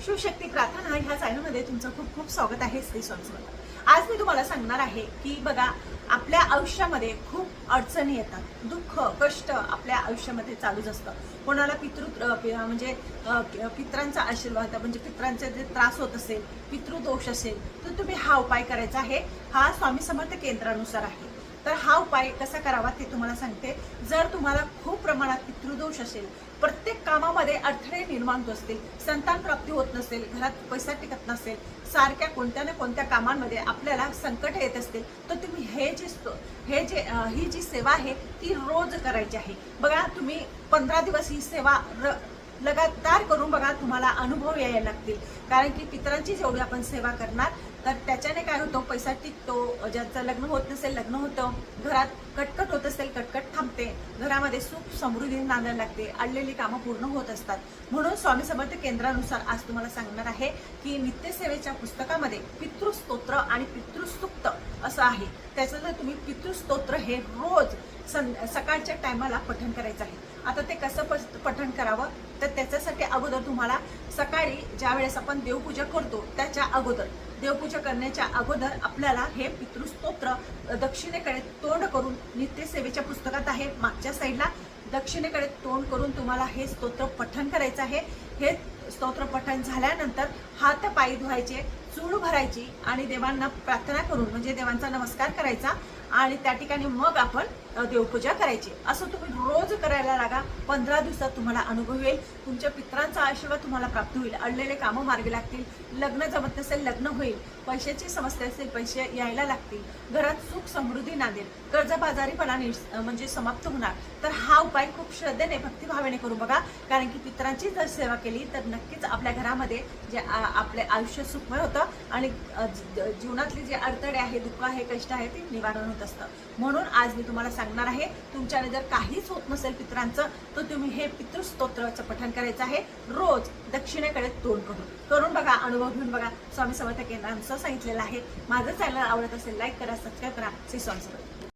शिवशक्ती प्रार्थना ह्या चॅनलमध्ये तुमचं खूप खूप स्वागत आहे. श्री स्वामी समर्थ. आज मी तुम्हाला सांगणार आहे की बघा, आपल्या आयुष्यामध्ये खूप अडचणी येतात, दुःख कष्ट आपल्या आयुष्यामध्ये चालूच असतं. कोणाला पितरांचा आशीर्वाद म्हणजे पितरांचे जे त्रास होत असेल, पितृदोष असेल, तर तुम्ही हा उपाय करायचा आहे. हा स्वामी समर्थ केंद्रानुसार आहे. तर हा उपाय कसा करावा ते तुम्हाला सांगते. जर तुम्हाला खूप प्रमाणात पितृदोष असेल, प्रत्येक कामामध्ये अडथळे निर्माण होत असतील, संतान प्राप्ती होत नसेल, घरात पैसा टिकत नसेल, सारख्या कोणत्या ना कोणत्या कामांमध्ये आपल्याला संकट येत असतील, तर तुम्ही ही जी सेवा आहे ती रोज करायची आहे. बघा, तुम्ही 15 दिवस ही सेवा लगातार करून बघा, तुम्हाला अनुभव यायला लागतील. कारण की पितरांची जेवढी आपण सेवा करणार तर त्याच्याने काय होतं, पैसा टिकतो, ज्यांचं लग्न होत नसेल लग्न होतं, घरात कटकट होत असेल कटकट थांबते, घरामध्ये सुख समृद्धी नांदायला लागते, अडलेली कामं पूर्ण होत असतात. म्हणून स्वामी समर्थ केंद्रानुसार आज तुम्हाला सांगणार आहे की नित्यसेवेच्या पुस्तकामध्ये पितृस्तोत्र आणि पितृसूक्त असं आहे. त्याचं तुम्ही पितृस्तोत्र हे रोज सकाळच्या टायमाला पठण करायचं आहे. आता ते कसं पठण करावं, तर त्याच्यासाठी अगोदर तुम्हाला सकाळी ज्या वेळेस आपण देवपूजा करतो त्याच्या अगोदर, देवपूजा करण्याच्या अगोदर आपल्याला हे पितृस्तोत्र दक्षिणेकडे तोंड करून, नित्यसेवेच्या पुस्तकात आहे मागच्या साईडला, दक्षिणेकडे तोंड करून तुम्हाला हे स्तोत्र पठण करायचं आहे. हे स्तोत्र पठण झाल्यानंतर हात पायी धुवायचे, चूळ भरायची आणि देवांना प्रार्थना करून म्हणजे देवांचा नमस्कार करायचा आणि त्या ठिकाणी मग आपण देवपूजा करायची. असं तुम्ही रोज करायला लागा. 15 दिवसात तुम्हाला अनुभव येईल. तुमच्या पितरांचा आशीर्वाद तुम्हाला प्राप्त होईल. अडलेले कामं मार्गी लागतील. लग्न जमत नसेल लग्न होईल. पैशाची समस्या असेल पैसे यायला लागतील. घरात सुख समृद्धी नांदेल. कर्जबाजारीपणा म्हणजे समाप्त होणार. तर हा उपाय खूप श्रद्धेने भक्तिभावाने करू बघा. कारण की पितरांची जर सेवा केली तर नक्कीच आपल्या घरामध्ये जे आपले आयुष्य सुखमय होतं आणि जीवनातले जे अडथळे आहे, दुःख आहे, कष्ट आहे ते निवारण होत असतं. म्हणून आज मी तुम्हाला सांगणार आहे, तुमच्याने जर काहीच होत नसेल पितरांचं, तर तुम्ही हे पितृस्तोत्राचं पठण करायचं आहे रोज दक्षिणेकडे तोंड करून बघा, अनुभव घेऊन बघा. स्वामी समर्थ केंद्रानुसार सांगितलेलं आहे. माझं चॅनल आवडत असेल लाईक करा, सबस्क्राईब करा. श्री स्वामी समर्थ.